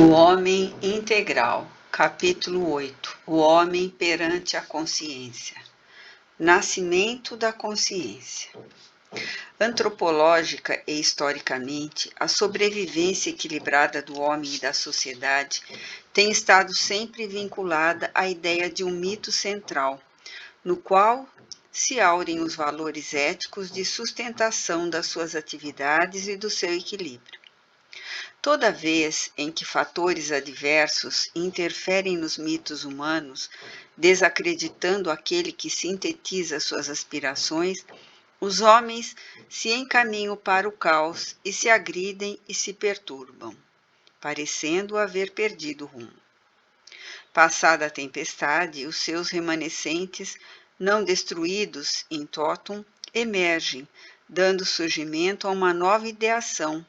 O Homem Integral, capítulo 8. O Homem perante a Consciência. Nascimento da consciência. Antropológica e historicamente, a sobrevivência equilibrada do homem e da sociedade tem estado sempre vinculada à ideia de um mito central, no qual se aurem os valores éticos de sustentação das suas atividades e do seu equilíbrio. Toda vez em que fatores adversos interferem nos mitos humanos, desacreditando aquele que sintetiza suas aspirações, os homens se encaminham para o caos e se agridem e se perturbam, parecendo haver perdido o rumo. Passada a tempestade, os seus remanescentes, não destruídos in totum, emergem, dando surgimento a uma nova ideação,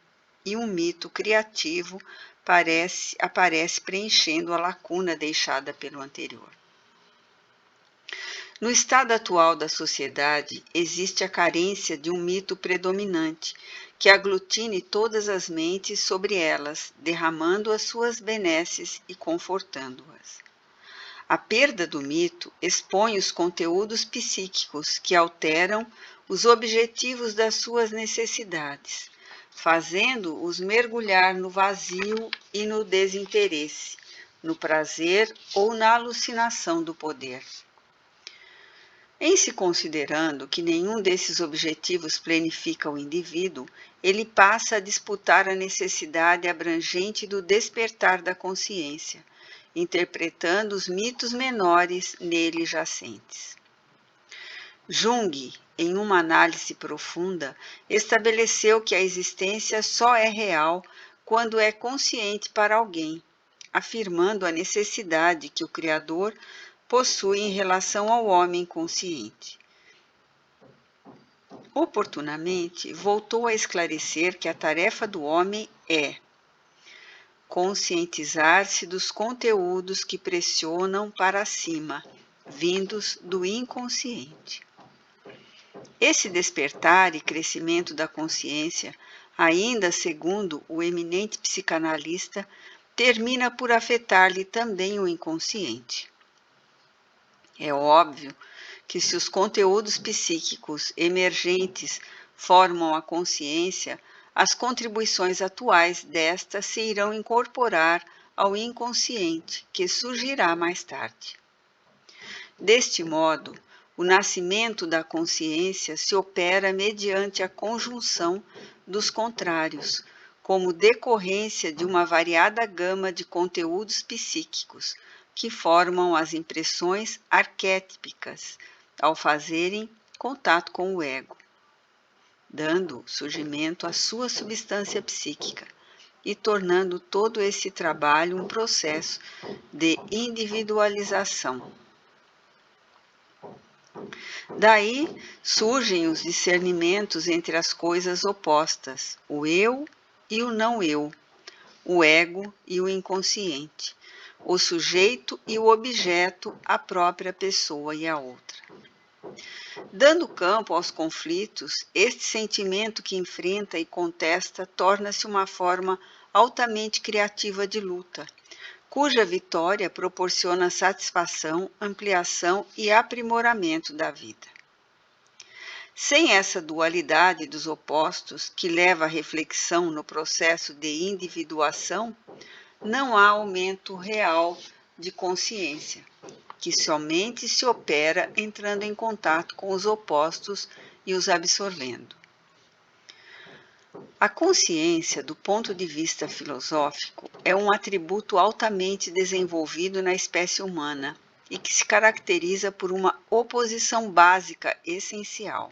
e um mito criativo aparece preenchendo a lacuna deixada pelo anterior. No estado atual da sociedade, existe a carência de um mito predominante, que aglutine todas as mentes sobre elas, derramando as suas benesses e confortando-as. A perda do mito expõe os conteúdos psíquicos que alteram os objetivos das suas necessidades, fazendo-os mergulhar no vazio e no desinteresse, no prazer ou na alucinação do poder. Em se considerando que nenhum desses objetivos planifica o indivíduo, ele passa a disputar a necessidade abrangente do despertar da consciência, interpretando os mitos menores nele jacentes. Jung, em uma análise profunda, estabeleceu que a existência só é real quando é consciente para alguém, afirmando a necessidade que o Criador possui em relação ao homem consciente. Oportunamente, voltou a esclarecer que a tarefa do homem é conscientizar-se dos conteúdos que pressionam para cima, vindos do inconsciente. Esse despertar e crescimento da consciência, ainda segundo o eminente psicanalista, termina por afetar-lhe também o inconsciente. É óbvio que se os conteúdos psíquicos emergentes formam a consciência, as contribuições atuais desta se irão incorporar ao inconsciente, que surgirá mais tarde. Deste modo, o nascimento da consciência se opera mediante a conjunção dos contrários, como decorrência de uma variada gama de conteúdos psíquicos que formam as impressões arquétipicas ao fazerem contato com o ego, dando surgimento à sua substância psíquica e tornando todo esse trabalho um processo de individualização. Daí surgem os discernimentos entre as coisas opostas, o eu e o não eu, o ego e o inconsciente, o sujeito e o objeto, a própria pessoa e a outra. Dando campo aos conflitos, este sentimento que enfrenta e contesta torna-se uma forma altamente criativa de luta, cuja vitória proporciona satisfação, ampliação e aprimoramento da vida. Sem essa dualidade dos opostos, que leva à reflexão no processo de individuação, não há aumento real de consciência, que somente se opera entrando em contato com os opostos e os absorvendo. A consciência, do ponto de vista filosófico, é um atributo altamente desenvolvido na espécie humana e que se caracteriza por uma oposição básica essencial.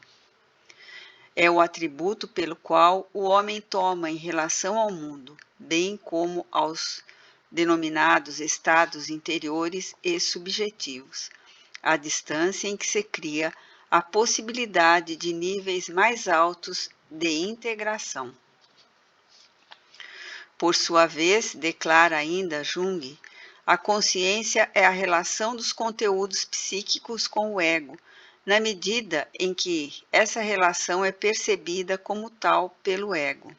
É o atributo pelo qual o homem toma em relação ao mundo, bem como aos denominados estados interiores e subjetivos, a distância em que se cria a possibilidade de níveis mais altos de integração. Por sua vez, declara ainda Jung, a consciência é a relação dos conteúdos psíquicos com o ego, na medida em que essa relação é percebida como tal pelo ego.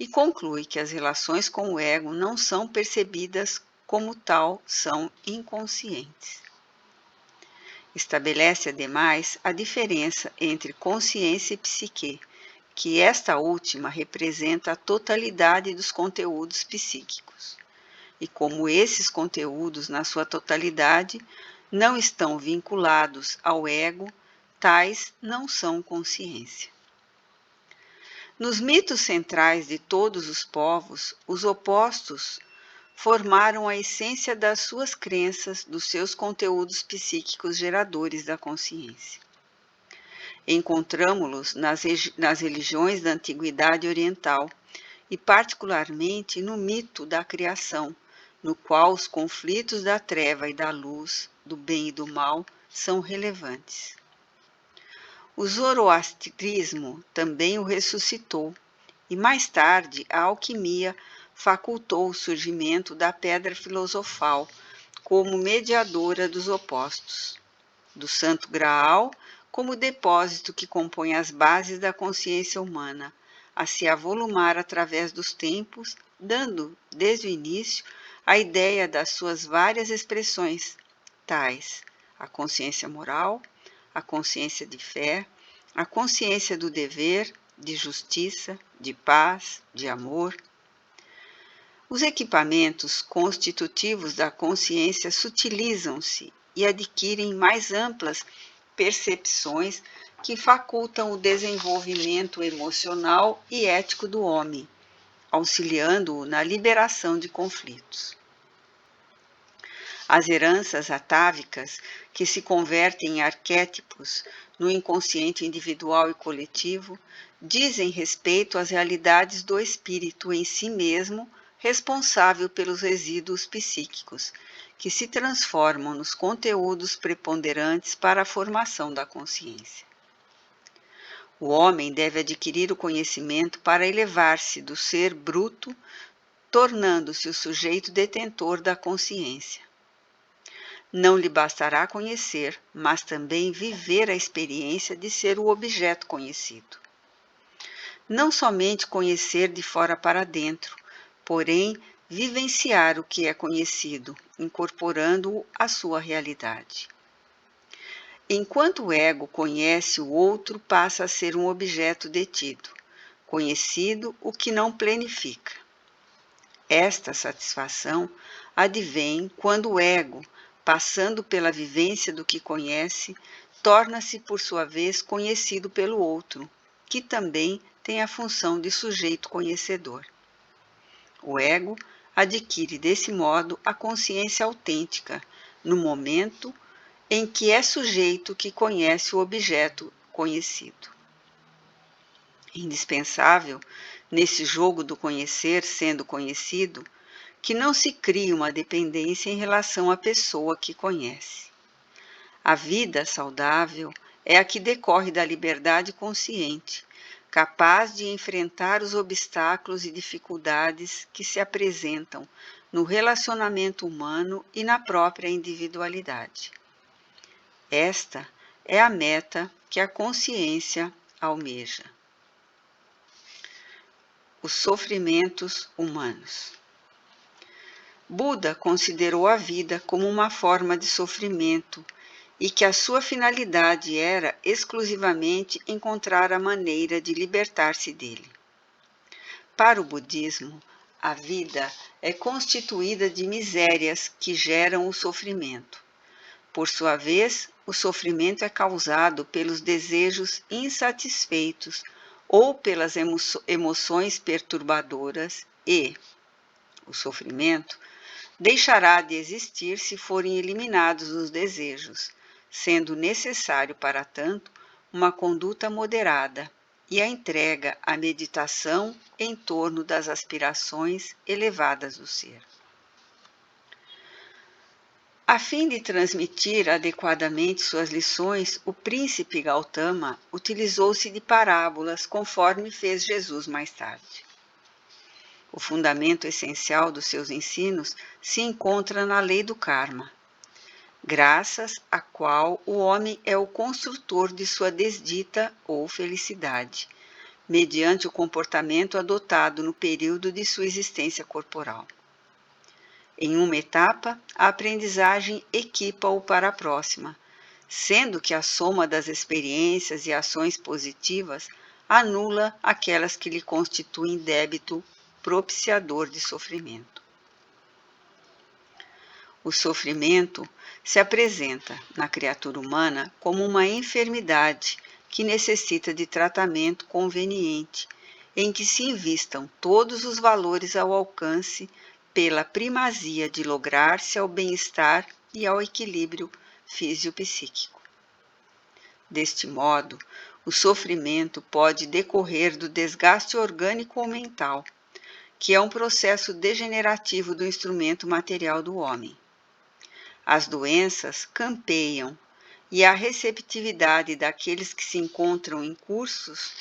e conclui que as relações com o ego não são percebidas como tal, são inconscientes. Estabelece, ademais, a diferença entre consciência e psique, que esta última representa a totalidade dos conteúdos psíquicos. E como esses conteúdos, na sua totalidade, não estão vinculados ao ego, tais não são consciência. Nos mitos centrais de todos os povos, os opostos formaram a essência das suas crenças, dos seus conteúdos psíquicos geradores da consciência. Encontramo-los nas religiões da antiguidade oriental e particularmente no mito da criação, no qual os conflitos da treva e da luz, do bem e do mal, são relevantes. O zoroastrismo também o ressuscitou, e mais tarde a alquimia facultou o surgimento da pedra filosofal como mediadora dos opostos, do Santo Graal como depósito que compõe as bases da consciência humana, a se avolumar através dos tempos, dando, desde o início, a ideia das suas várias expressões, tais a consciência moral, a consciência de fé, a consciência do dever, de justiça, de paz, de amor. Os equipamentos constitutivos da consciência sutilizam-se e adquirem mais amplas percepções que facultam o desenvolvimento emocional e ético do homem, auxiliando-o na liberação de conflitos. As heranças atávicas, que se convertem em arquétipos no inconsciente individual e coletivo, dizem respeito às realidades do espírito em si mesmo, responsável pelos resíduos psíquicos, que se transformam nos conteúdos preponderantes para a formação da consciência. O homem deve adquirir o conhecimento para elevar-se do ser bruto, tornando-se o sujeito detentor da consciência. Não lhe bastará conhecer, mas também viver a experiência de ser o objeto conhecido. Não somente conhecer de fora para dentro, porém vivenciar o que é conhecido, incorporando-o à sua realidade. Enquanto o ego conhece o outro, passa a ser um objeto detido, conhecido o que não plenifica. Esta satisfação advém quando o ego, passando pela vivência do que conhece, torna-se, por sua vez, conhecido pelo outro, que também tem a função de sujeito conhecedor. O ego adquire, desse modo, a consciência autêntica, no momento em que é sujeito que conhece o objeto conhecido. Indispensável, nesse jogo do conhecer sendo conhecido, que não se crie uma dependência em relação à pessoa que conhece. A vida saudável é a que decorre da liberdade consciente, capaz de enfrentar os obstáculos e dificuldades que se apresentam no relacionamento humano e na própria individualidade. Esta é a meta que a consciência almeja. Os sofrimentos humanos. Buda considerou a vida como uma forma de sofrimento e que a sua finalidade era exclusivamente encontrar a maneira de libertar-se dele. Para o budismo, a vida é constituída de misérias que geram o sofrimento. Por sua vez, o sofrimento é causado pelos desejos insatisfeitos ou pelas emoções perturbadoras e o sofrimento deixará de existir se forem eliminados os desejos, sendo necessário, para tanto, uma conduta moderada e a entrega à meditação em torno das aspirações elevadas do ser. A fim de transmitir adequadamente suas lições, o príncipe Gautama utilizou-se de parábolas, conforme fez Jesus mais tarde. O fundamento essencial dos seus ensinos se encontra na lei do karma, graças à qual o homem é o construtor de sua desdita ou felicidade, mediante o comportamento adotado no período de sua existência corporal. Em uma etapa, a aprendizagem equipa-o para a próxima, sendo que a soma das experiências e ações positivas anula aquelas que lhe constituem débito propiciador de sofrimento. O sofrimento se apresenta na criatura humana como uma enfermidade que necessita de tratamento conveniente, em que se invistam todos os valores ao alcance pela primazia de lograr-se ao bem-estar e ao equilíbrio fisiopsíquico. Deste modo, o sofrimento pode decorrer do desgaste orgânico ou mental, que é um processo degenerativo do instrumento material do homem. As doenças campeiam e a receptividade daqueles que se encontram em cursos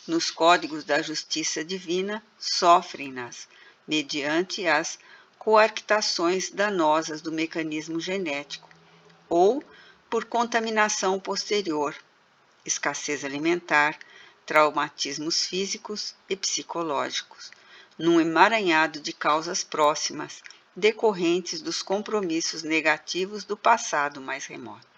nos códigos da justiça divina sofrem-nas, mediante as coarctações danosas do mecanismo genético, ou por contaminação posterior, escassez alimentar, traumatismos físicos e psicológicos, num emaranhado de causas próximas, decorrentes dos compromissos negativos do passado mais remoto.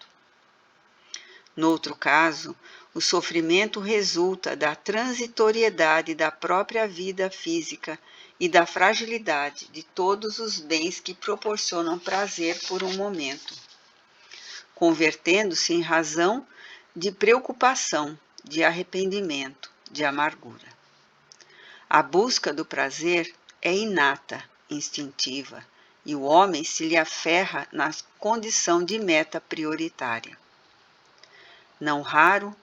Noutro caso, o sofrimento resulta da transitoriedade da própria vida física e da fragilidade de todos os bens que proporcionam prazer por um momento, convertendo-se em razão de preocupação, de arrependimento, de amargura. A busca do prazer é inata, instintiva, e o homem se lhe aferra na condição de meta prioritária. Não raro,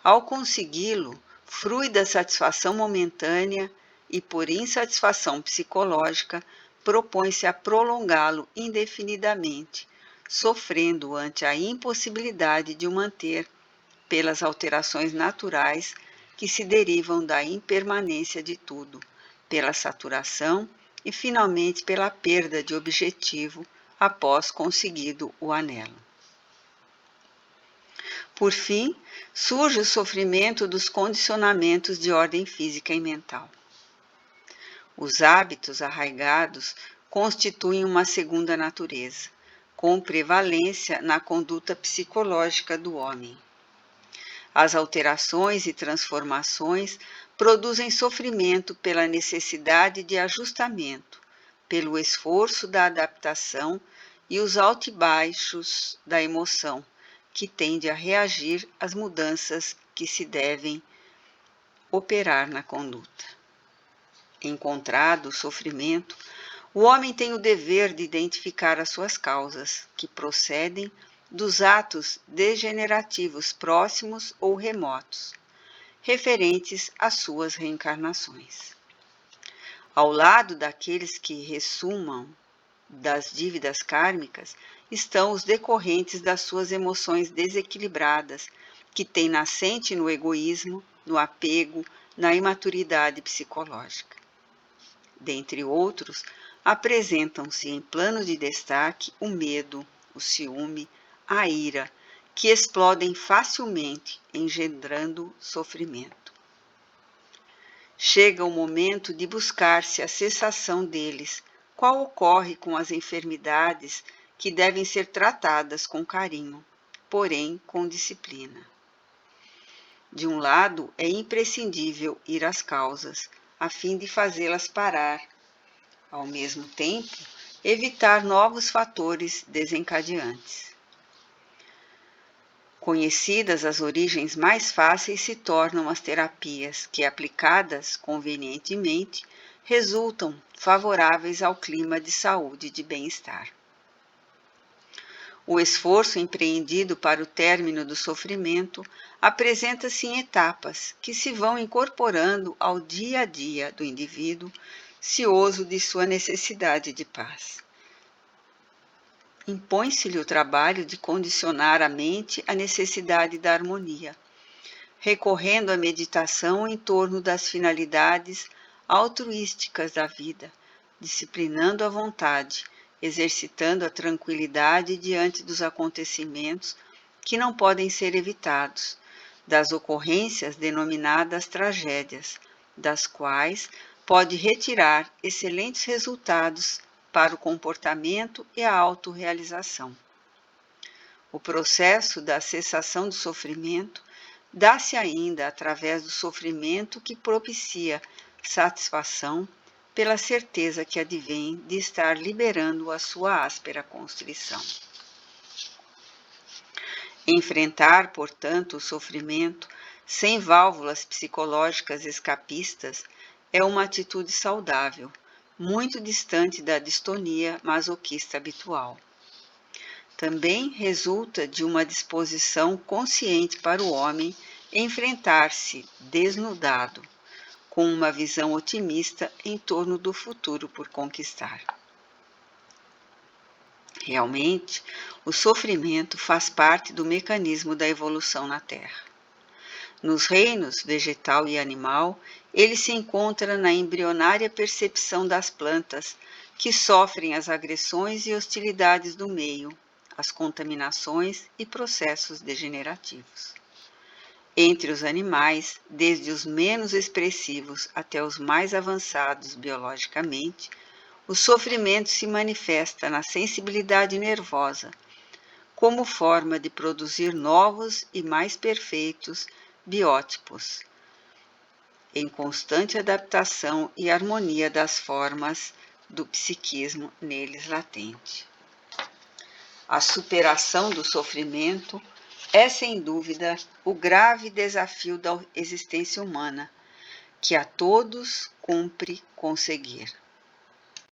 ao consegui-lo, frui da satisfação momentânea e, por insatisfação psicológica, propõe-se a prolongá-lo indefinidamente, sofrendo ante a impossibilidade de o manter pelas alterações naturais que se derivam da impermanência de tudo, pela saturação e, finalmente, pela perda de objetivo após conseguido o anelo. Por fim, surge o sofrimento dos condicionamentos de ordem física e mental. Os hábitos arraigados constituem uma segunda natureza, com prevalência na conduta psicológica do homem. As alterações e transformações produzem sofrimento pela necessidade de ajustamento, pelo esforço da adaptação e os altos e baixos da emoção, que tende a reagir às mudanças que se devem operar na conduta. Encontrado o sofrimento, o homem tem o dever de identificar as suas causas, que procedem dos atos degenerativos próximos ou remotos, referentes às suas reencarnações. Ao lado daqueles que ressumam das dívidas kármicas, estão os decorrentes das suas emoções desequilibradas, que têm nascente no egoísmo, no apego, na imaturidade psicológica. Dentre outros, apresentam-se em plano de destaque o medo, o ciúme, a ira, que explodem facilmente, engendrando sofrimento. Chega o momento de buscar-se a cessação deles, qual ocorre com as enfermidades que devem ser tratadas com carinho, porém com disciplina. De um lado, é imprescindível ir às causas, a fim de fazê-las parar. Ao mesmo tempo, evitar novos fatores desencadeantes. Conhecidas as origens mais fáceis se tornam as terapias que, aplicadas convenientemente, resultam favoráveis ao clima de saúde e de bem-estar. O esforço empreendido para o término do sofrimento apresenta-se em etapas que se vão incorporando ao dia a dia do indivíduo, cioso de sua necessidade de paz. Impõe-se-lhe o trabalho de condicionar a mente à necessidade da harmonia, recorrendo à meditação em torno das finalidades altruísticas da vida, disciplinando a vontade, exercitando a tranquilidade diante dos acontecimentos que não podem ser evitados, das ocorrências denominadas tragédias, das quais pode retirar excelentes resultados para o comportamento e a autorrealização. O processo da cessação do sofrimento dá-se ainda através do sofrimento que propicia satisfação pela certeza que advém de estar liberando a sua áspera constrição. Enfrentar, portanto, o sofrimento sem válvulas psicológicas escapistas é uma atitude saudável, muito distante da distonia masoquista habitual. Também resulta de uma disposição consciente para o homem enfrentar-se desnudado, com uma visão otimista em torno do futuro por conquistar. Realmente, o sofrimento faz parte do mecanismo da evolução na Terra. Nos reinos vegetal e animal, ele se encontra na embrionária percepção das plantas, que sofrem as agressões e hostilidades do meio, as contaminações e processos degenerativos. Entre os animais, desde os menos expressivos até os mais avançados biologicamente, o sofrimento se manifesta na sensibilidade nervosa, como forma de produzir novos e mais perfeitos biótipos, em constante adaptação e harmonia das formas do psiquismo neles latente. A superação do sofrimento é, sem dúvida, o grave desafio da existência humana, que a todos cumpre conseguir.